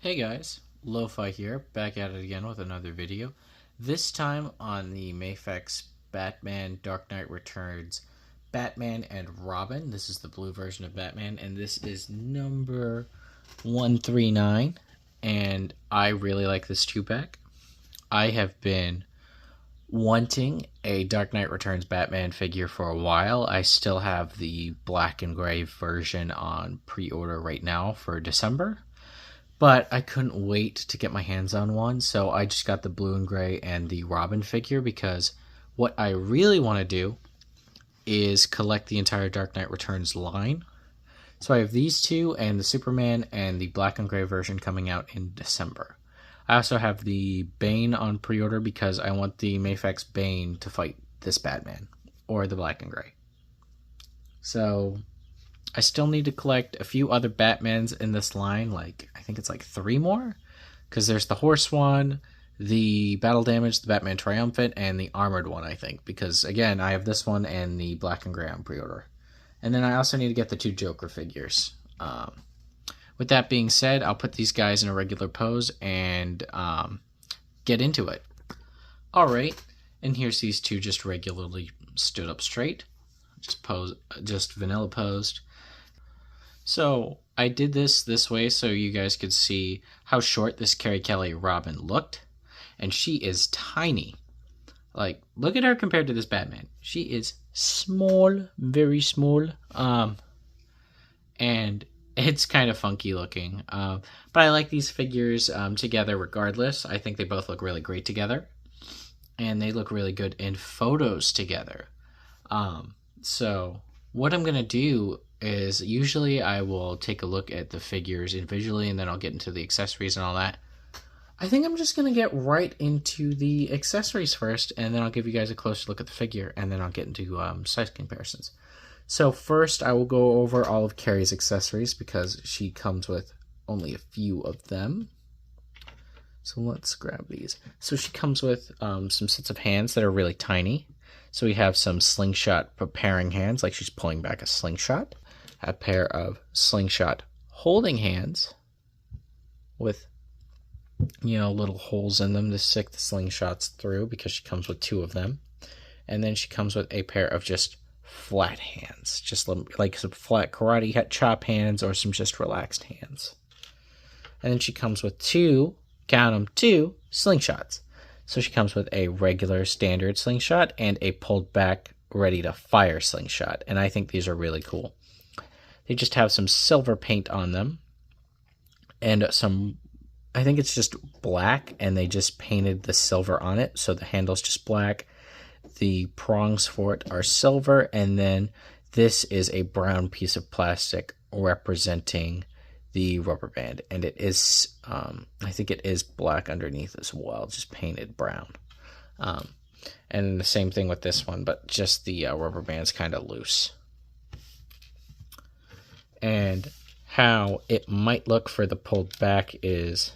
Hey guys, Lo-Fi here, back at it again with another video. This time on the Mafex Batman Dark Knight Returns Batman and Robin. This is the blue version of Batman, and this is number 139, and I really like this 2-pack. I have been wanting a Dark Knight Returns Batman figure for a while. I still have the black and gray version on pre-order right now for December. But I couldn't wait to get my hands on one, so I just got the blue and gray and the Robin figure because what I really want to do is collect the entire Dark Knight Returns line. So I have these two and the Superman and the black and gray version coming out in December. I also have the Bane on pre-order because I want the Mafex Bane to fight this Batman or the black and gray. So I still need to collect a few other Batmans in this line, like I think it's like 3 more, because there's the horse one, the battle damage, the Batman Triumphant, and the armored one, I think, because again I have this one and the black and gray on pre-order. And then I also need to get the 2 Joker figures. With that being said, I'll put these guys in a regular pose and get into it. Alright, and here's these 2 just regularly stood up straight, just vanilla posed. So I did this way so you guys could see how short this Carrie Kelly Robin looked. And she is tiny. Like, look at her compared to this Batman. She is small, very small. And it's kind of funky looking. But I like these figures together regardless. I think they both look really great together. And they look really good in photos together. So what I'm going to do is usually I will take a look at the figures individually and then I'll get into the accessories and all that. I think I'm just going to get right into the accessories first, and then I'll give you guys a closer look at the figure, and then I'll get into size comparisons. So first I will go over all of Carrie's accessories because she comes with only a few of them. So let's grab these. So she comes with some sets of hands that are really tiny. So we have some slingshot preparing hands, like she's pulling back a slingshot. A pair of slingshot holding hands with, little holes in them to stick the slingshots through because she comes with 2 of them. And then she comes with a pair of just flat hands, just like some flat karate chop hands or some just relaxed hands. And then she comes with 2, count them, 2 slingshots. So she comes with a regular standard slingshot and a pulled back ready to fire slingshot. And I think these are really cool. They just have some silver paint on them and I think it's just black, and they just painted the silver on it. So the handle's just black. The prongs for it are silver, and then this is a brown piece of plastic representing the rubber band, and it is I think it is black underneath as well, just painted brown. And the same thing with this one, but just the rubber band's kind of loose. And how it might look for the pulled back is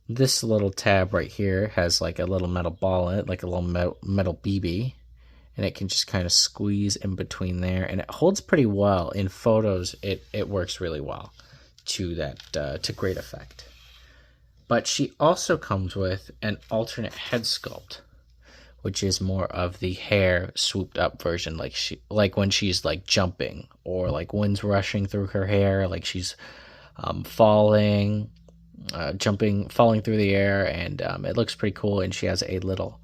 this little tab right here has like a little metal ball in it, like a little metal BB, and it can just kind of squeeze in between there, and it holds pretty well. In photos it works really well to great effect. But she also comes with an alternate head sculpt, which is more of the hair swooped up version, like when she's like jumping, or like wind's rushing through her hair, like she's falling through the air, and it looks pretty cool. And she has a little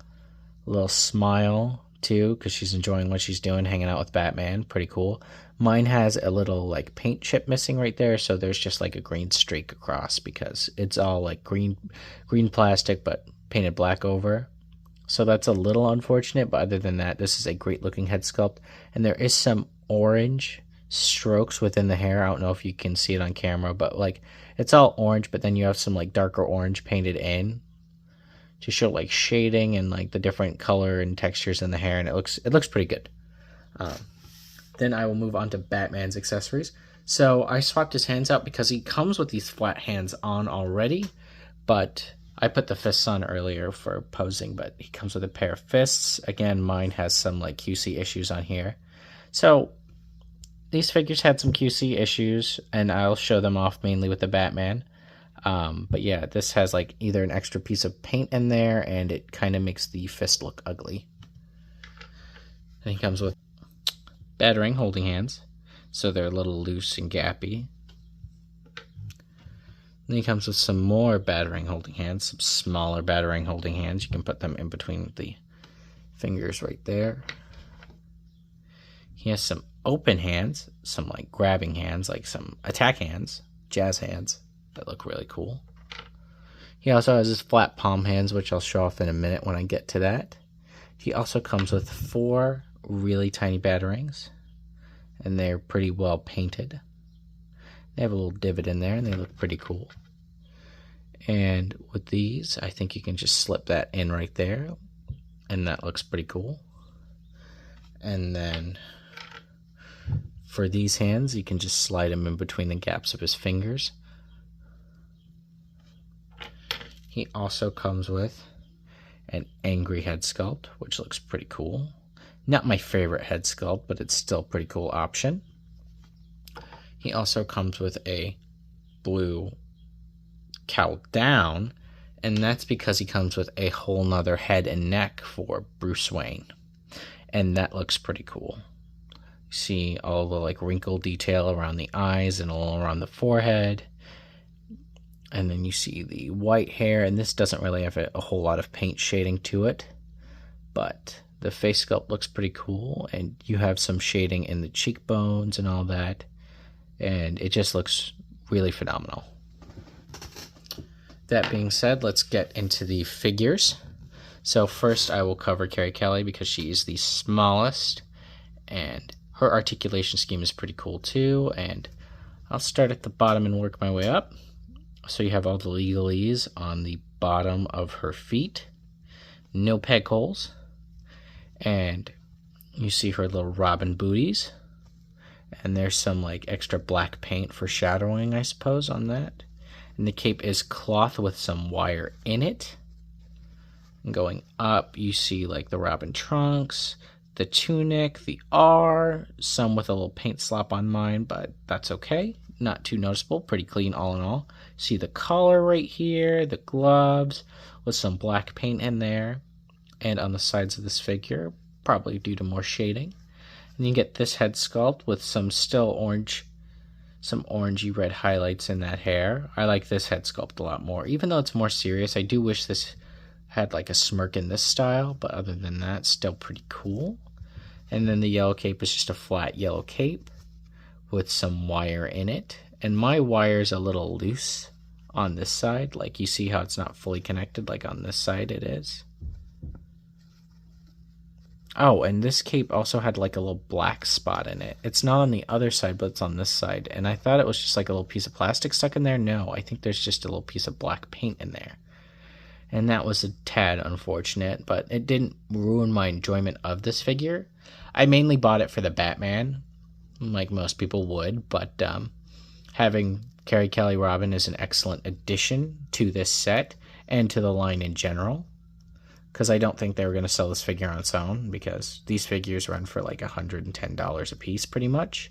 smile too, because she's enjoying what she's doing, hanging out with Batman. Pretty cool. Mine has a little like paint chip missing right there, so there's just like a green streak across because it's all like green plastic but painted black over. So that's a little unfortunate, but other than that, this is a great looking head sculpt. And there is some orange strokes within the hair. I don't know if you can see it on camera, but like it's all orange, but then you have some like darker orange painted in to show like shading and like the different color and textures in the hair, and it looks pretty good. Then I will move on to Batman's accessories. So I swapped his hands out because he comes with these flat hands on already, but I put the fists on earlier for posing, but he comes with a pair of fists. Again, mine has some like QC issues on here. So these figures had some QC issues, and I'll show them off mainly with the Batman. But yeah, this has like either an extra piece of paint in there, and it kind of makes the fist look ugly. And he comes with battering holding hands, so they're a little loose and gappy. Then he comes with some more battering holding hands, some smaller battering holding hands. You can put them in between the fingers right there. He has some open hands, some like grabbing hands, like some attack hands, jazz hands that look really cool. He also has his flat palm hands, which I'll show off in a minute when I get to that. He also comes with 4 really tiny batterings, and they're pretty well painted. They have a little divot in there, and they look pretty cool. And with these, I think you can just slip that in right there, and that looks pretty cool. And then for these hands, you can just slide them in between the gaps of his fingers. He also comes with an angry head sculpt, which looks pretty cool. Not my favorite head sculpt, but it's still a pretty cool option. He also comes with a blue cowl down, and that's because he comes with a whole nother head and neck for Bruce Wayne, and that looks pretty cool. You see all the like wrinkle detail around the eyes and all around the forehead, and then you see the white hair, and this doesn't really have a whole lot of paint shading to it, but the face sculpt looks pretty cool, and you have some shading in the cheekbones and all that, and it just looks really phenomenal. That being said, let's get into the figures. So first I will cover Carrie Kelly because she is the smallest, and her articulation scheme is pretty cool too, and I'll start at the bottom and work my way up. So you have all the legalese on the bottom of her feet, no peg holes, and you see her little robin booties, and there's some like extra black paint for shadowing, I suppose, on that. And the cape is cloth with some wire in it. And going up, you see like the robin trunks, the tunic, the R, some with a little paint slop on mine, but that's okay. Not too noticeable, pretty clean all in all. See the collar right here, the gloves with some black paint in there, and on the sides of this figure, probably due to more shading. And you get this head sculpt with some still orange, some orangey red highlights in that hair. I like this head sculpt a lot more. Even though it's more serious, I do wish this had like a smirk in this style, but other than that, still pretty cool. And then the yellow cape is just a flat yellow cape with some wire in it. And my wire is a little loose on this side. Like you see how it's not fully connected, like on this side it is. Oh, and this cape also had like a little black spot in it. It's not on the other side, but it's on this side. And I thought it was just like a little piece of plastic stuck in there. No, I think there's just a little piece of black paint in there. And that was a tad unfortunate, but it didn't ruin my enjoyment of this figure. I mainly bought it for the Batman, like most people would, but having Carrie Kelly Robin is an excellent addition to this set and to the line in general. Because I don't think they were going to sell this figure on its own, because these figures run for like $110 a piece pretty much.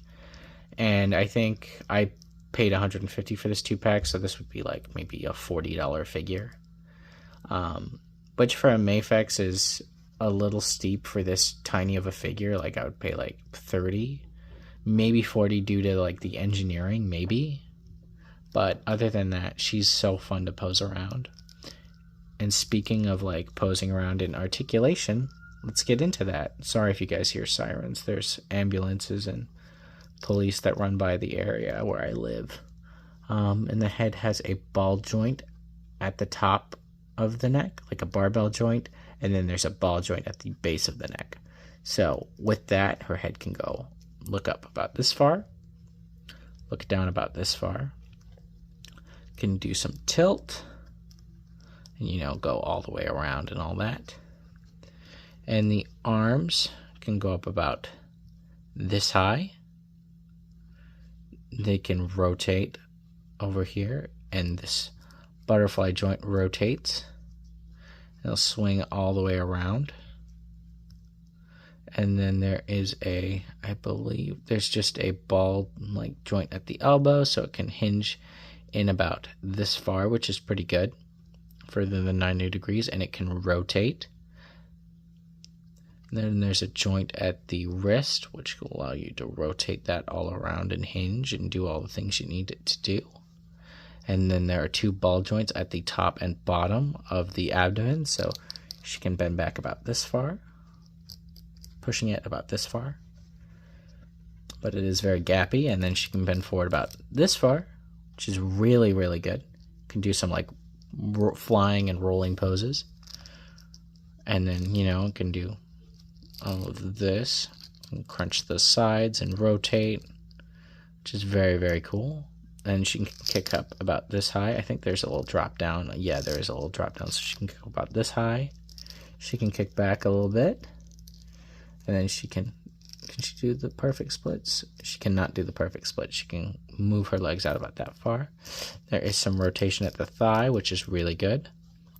And I think I paid $150 for this 2-pack, so this would be like maybe a $40 figure. Which for a Mafex is a little steep for this tiny of a figure. Like I would pay like $30, maybe $40 due to like the engineering, maybe. But other than that, she's so fun to pose around. And speaking of like posing around in articulation, let's get into that. Sorry if you guys hear sirens. There's ambulances and police that run by the area where I live. And the head has a ball joint at the top of the neck, like a barbell joint, and then there's a ball joint at the base of the neck. So with that, her head can go look up about this far, look down about this far, can do some tilt, and you know, go all the way around and all that. And the arms can go up about this high. They can rotate over here, and this butterfly joint rotates. It'll swing all the way around. And then there is a, I believe there's just a ball like joint at the elbow, so it can hinge in about this far, which is pretty good, further than 90 degrees, and it can rotate. And then there's a joint at the wrist, which will allow you to rotate that all around and hinge and do all the things you need it to do. And then there are 2 ball joints at the top and bottom of the abdomen, so she can bend back about this far, pushing it about this far. But it is very gappy, and then she can bend forward about this far, which is really, really good. Can do some like flying and rolling poses. And then, you know, can do all of this, and crunch the sides and rotate, which is very, very cool. And she can kick up about this high. I think there's a little drop down. Yeah, there is a little drop down, so she can kick about this high. She can kick back a little bit, and then she can she do the perfect splits? She cannot do the perfect split. She can move her legs out about that far. There is some rotation at the thigh, which is really good.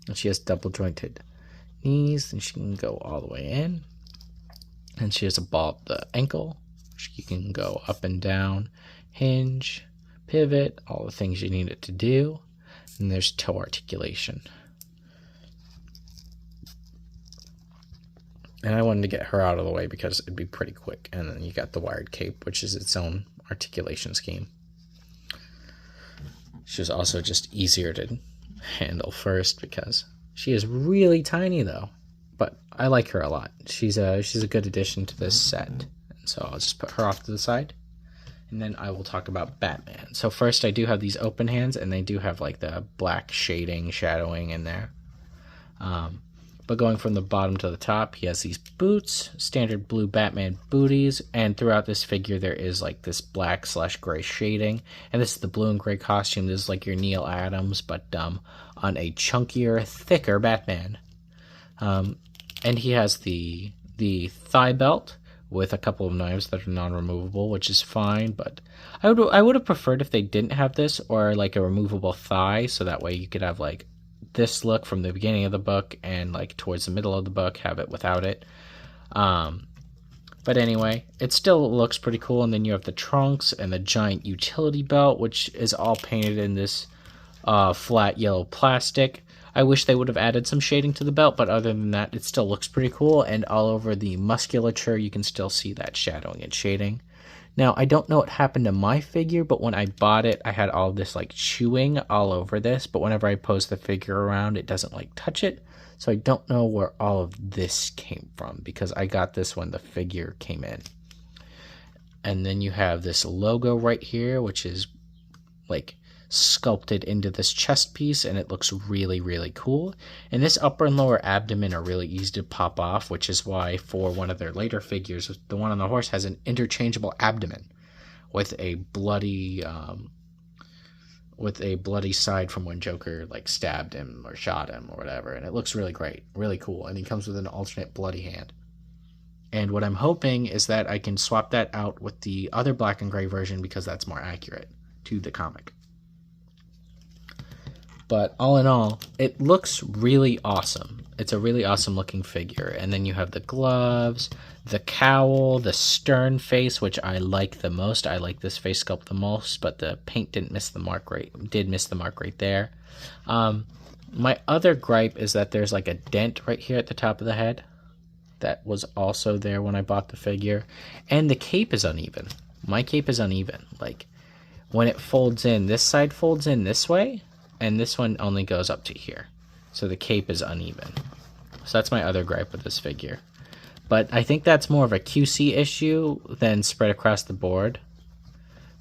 And she has double jointed knees, and she can go all the way in. And she has a ball at the ankle. She can go up and down, hinge, pivot, all the things you need it to do. And there's toe articulation. And I wanted to get her out of the way because it'd be pretty quick. And then you got the wired cape, which is its own articulation scheme. She's also just easier to handle first because she is really tiny though. But I like her a lot. She's a good addition to this set. And so I'll just put her off to the side. And then I will talk about Batman. So first I do have these open hands, and they do have like the black shadowing in there. But going from the bottom to the top, he has these boots, standard blue Batman booties, and throughout this figure there is like this black/gray shading. And this is the blue and gray costume. This is like your Neil Adams, but on a chunkier, thicker Batman. And he has the thigh belt with a couple of knives that are non-removable, which is fine, but I would have preferred if they didn't have this, or like a removable thigh, so that way you could have like this look from the beginning of the book and like towards the middle of the book have it without it. But anyway, it still looks pretty cool. And then you have the trunks and the giant utility belt, which is all painted in this flat yellow plastic. I wish they would have added some shading to the belt, but other than that, it still looks pretty cool. And all over the musculature, you can still see that shadowing and shading. Now, I don't know what happened to my figure, but when I bought it, I had all this like chewing all over this. But whenever I pose the figure around, it doesn't like touch it. So I don't know where all of this came from, because I got this when the figure came in. And then you have this logo right here, which is like sculpted into this chest piece, and it looks really, really cool. And this upper and lower abdomen are really easy to pop off, which is why for one of their later figures, the one on the horse has an interchangeable abdomen with a bloody side from when Joker like stabbed him or shot him or whatever, and it looks really great, really cool. And he comes with an alternate bloody hand. And what I'm hoping is that I can swap that out with the other black and gray version, because that's more accurate to the comic. But all in all, it looks really awesome. It's a really awesome looking figure. And then you have the gloves, the cowl, the stern face, which I like the most. I like this face sculpt the most, but the paint did miss the mark right there. My other gripe is that there's like a dent right here at the top of the head. That was also there when I bought the figure. And the cape is uneven. My cape is uneven. Like when it folds in, this side folds in this way, and this one only goes up to here. So the cape is uneven. So that's my other gripe with this figure. But I think that's more of a QC issue than spread across the board.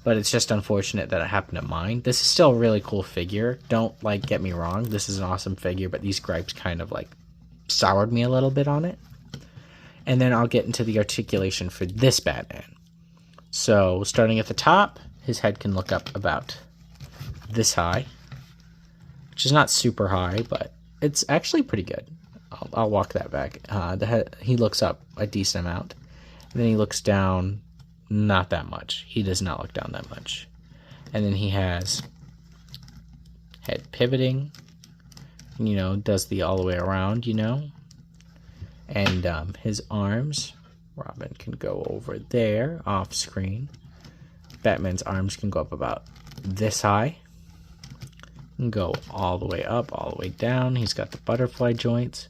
But it's just unfortunate that it happened to mine. This is still a really cool figure. Don't like get me wrong. This is an awesome figure, but these gripes kind of like soured me a little bit on it. And then I'll get into the articulation for this Batman. So starting at the top, his head can look up about this high, which is not super high, but it's actually pretty good. I'll walk that back. The head, he looks up a decent amount, and then he looks down not that much. He does not look down that much. And then he has head pivoting, you know, does the all the way around, you know. And his arms, Robin can go over there off screen. Batman's arms can go up about this high. And go all the way up, all the way down. He's got the butterfly joints,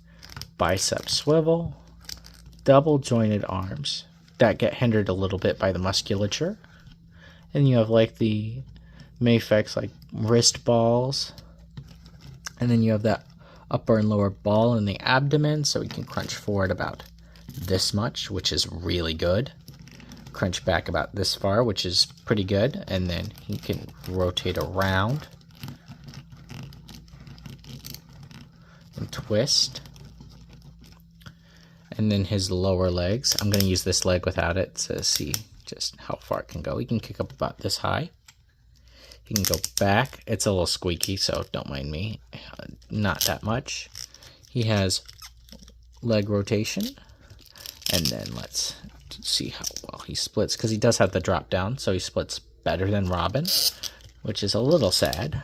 bicep swivel, double jointed arms that get hindered a little bit by the musculature. And you have like the Mafex like wrist balls. And then you have that upper and lower ball in the abdomen, so he can crunch forward about this much, which is really good. Crunch back about this far, which is pretty good. And then he can rotate around and twist. And then his lower legs, I'm going to use this leg without it to see just how far it can go. He can kick up about this high. He can go back. It's a little squeaky, so don't mind me. Not that much. He has leg rotation. And then let's see how well he splits, because he does have the drop down, so he splits better than Robin, which is a little sad.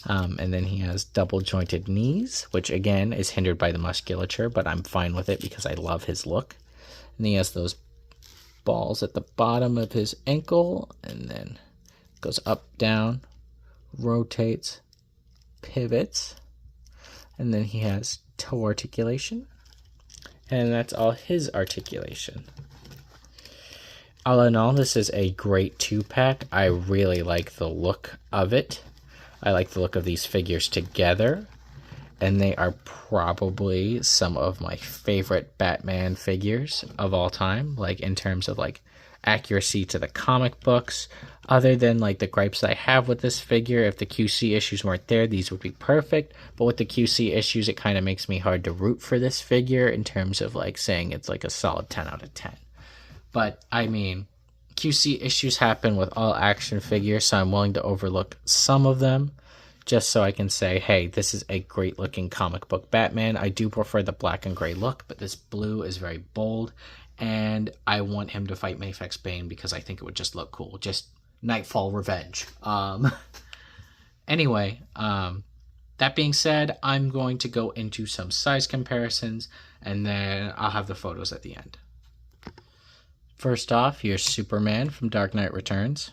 And then he has double jointed knees, which again is hindered by the musculature, but I'm fine with it because I love his look. And he has those balls at the bottom of his ankle, and then goes up, down, rotates, pivots, and then he has toe articulation, and that's all his articulation. All in all, this is a great 2-pack. I really like the look of it. I like the look of these figures together, and they are probably some of my favorite Batman figures of all time, like in terms of like accuracy to the comic books. Other than like the gripes that I have with this figure, if the QC issues weren't there, these would be perfect. But with the QC issues, it kind of makes me hard to root for this figure in terms of like saying it's like a solid 10 out of 10. But I mean, QC issues happen with all action figures, so I'm willing to overlook some of them just so I can say, hey, this is a great looking comic book Batman. I do prefer the black and gray look, but this blue is very bold, and I want him to fight Mafex Bane because I think it would just look cool. Just Nightfall revenge. Anyway, that being said, I'm going to go into some size comparisons, and then I'll have the photos at the end. First off, here's Superman from Dark Knight Returns.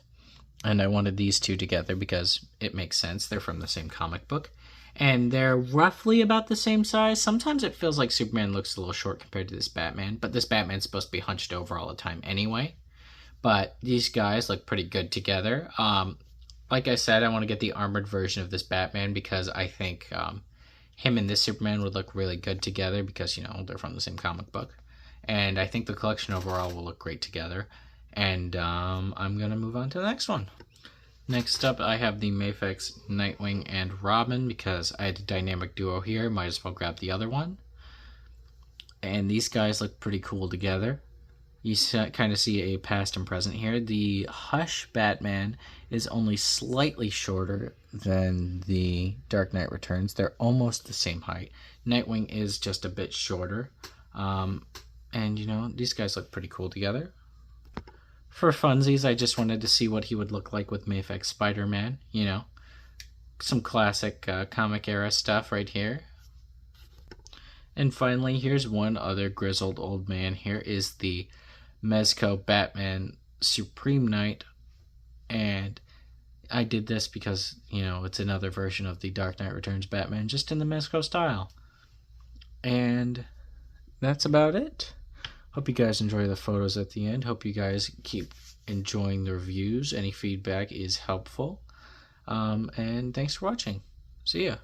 And I wanted these two together because it makes sense. They're from the same comic book. And they're roughly about the same size. Sometimes it feels like Superman looks a little short compared to this Batman. But this Batman's supposed to be hunched over all the time anyway. But these guys look pretty good together. Like I said, I want to get the armored version of this Batman because I think him and this Superman would look really good together because, you know, they're from the same comic book. And I think the collection overall will look great together. And I'm going to move on to the next one. Next up, I have the Mafex Nightwing and Robin because I had a dynamic duo here. Might as well grab the other one. And these guys look pretty cool together. You kind of see a past and present here. The Hush Batman is only slightly shorter than the Dark Knight Returns. They're almost the same height. Nightwing is just a bit shorter. And, you know, these guys look pretty cool together. For funsies, I just wanted to see what he would look like with Mafex Spider-Man. You know, some classic comic era stuff right here. And finally, here's one other grizzled old man. Here is the Mezco Batman Supreme Knight. And I did this because, you know, it's another version of the Dark Knight Returns Batman, just in the Mezco style. And that's about it. Hope you guys enjoy the photos at the end. Hope you guys keep enjoying the reviews. Any feedback is helpful. And thanks for watching. See ya.